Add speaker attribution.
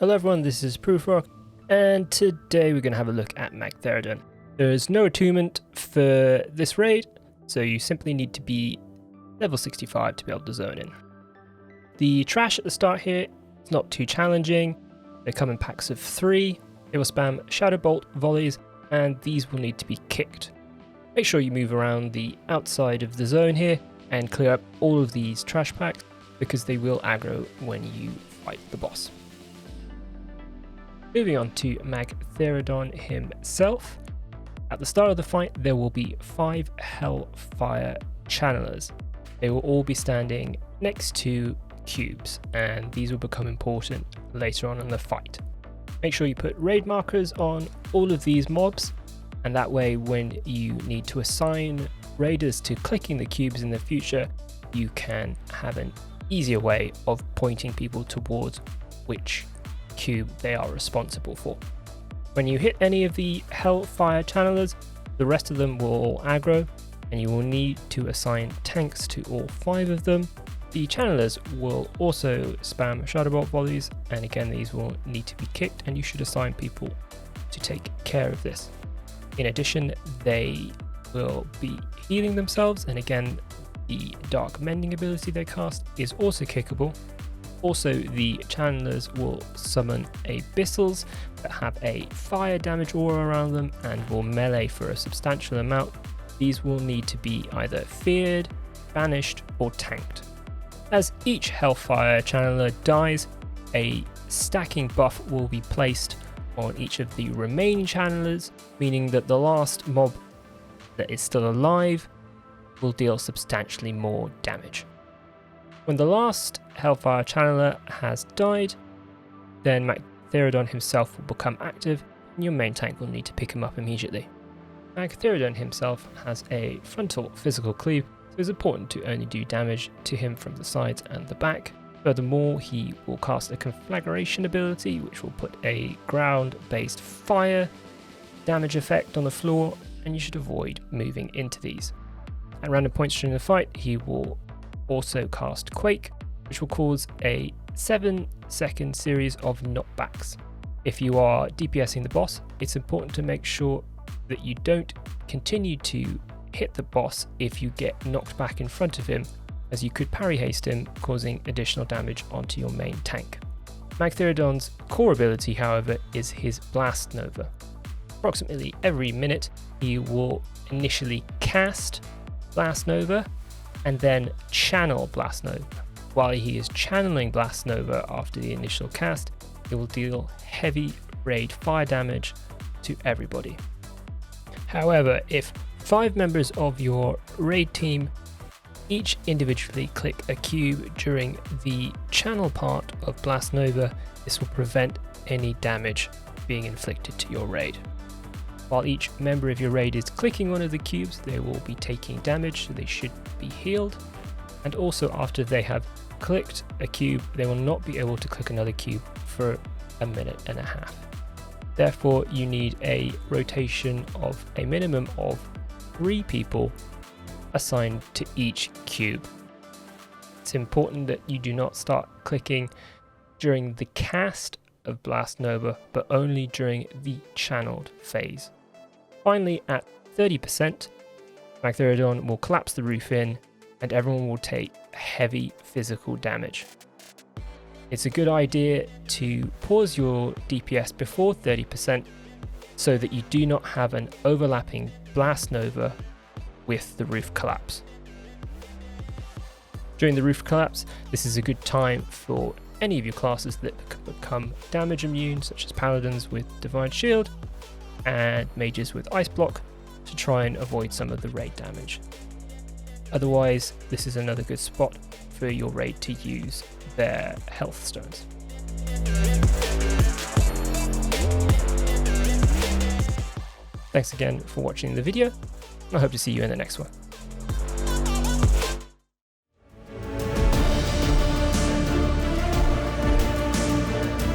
Speaker 1: Hello everyone, this is Prufrock, and today we're going to have a look at Magtheridon. There's no attunement for this raid, so you simply need to be level 65 to be able to zone in. The trash at the start here is not too challenging. They come in packs of 3. They will spam Shadow Bolt volleys, and these will need to be kicked. Make sure you move around the outside of the zone here and clear up all of these trash packs, because they will aggro when you fight the boss. Moving on to Magtheridon himself. At the start of the fight, there will be 5 Hellfire Channelers. They will all be standing next to cubes, and these will become important later on in the fight. Make sure you put raid markers on all of these mobs, and that way when you need to assign raiders to clicking the cubes in the future, you can have an easier way of pointing people towards which cube they are responsible for. When you hit any of the Hellfire Channelers, the rest of them will all aggro, and you will need to assign tanks to all 5 of them. The Channelers will also spam Shadow Bolt volleys, and again these will need to be kicked, and you should assign people to take care of this. In addition, they will be healing themselves, and again the Dark Mending ability they cast is also kickable. Also, the Channelers will summon Abyssals that have a fire damage aura around them and will melee for a substantial amount. These will need to be either feared, banished, or tanked. As each Hellfire Channeler dies, a stacking buff will be placed on each of the remaining Channelers, meaning that the last mob that is still alive will deal substantially more damage. When the last Hellfire Channeler has died, then Magtheridon himself will become active, and your main tank will need to pick him up immediately. Magtheridon himself has a frontal physical cleave, so it's important to only do damage to him from the sides and the back. Furthermore, he will cast a conflagration ability, which will put a ground-based fire damage effect on the floor, and you should avoid moving into these. At random points during the fight, he will also cast Quake, which will cause a 7-second series of knockbacks. If you are DPSing the boss, it's important to make sure that you don't continue to hit the boss if you get knocked back in front of him, as you could parry haste him, causing additional damage onto your main tank. Magtheridon's core ability, however, is his Blast Nova. Approximately every minute, he will initially cast Blast Nova and then channel Blast Nova. While he is channeling Blast Nova after the initial cast, it will deal heavy raid fire damage to everybody. However, if 5 members of your raid team each individually click a cube during the channel part of Blast Nova, this will prevent any damage being inflicted to your raid. While each member of your raid is clicking one of the cubes, they will be taking damage, so they should be healed. And also, after they have clicked a cube, they will not be able to click another cube for a minute and a half. Therefore, you need a rotation of a minimum of 3 people assigned to each cube. It's important that you do not start clicking during the cast of Blast Nova, but only during the channeled phase. Finally, at 30%, Magtheridon will collapse the roof in, and everyone will take heavy physical damage. It's a good idea to pause your DPS before 30% so that you do not have an overlapping Blast Nova with the roof collapse. During the roof collapse, this is a good time for any of your classes that become damage immune, such as Paladins with Divine Shield and Mages with Ice Block, to try and avoid some of the raid damage. Otherwise, this is another good spot for your raid to use their health stones. Thanks again for watching the video. I hope to see you in the next one.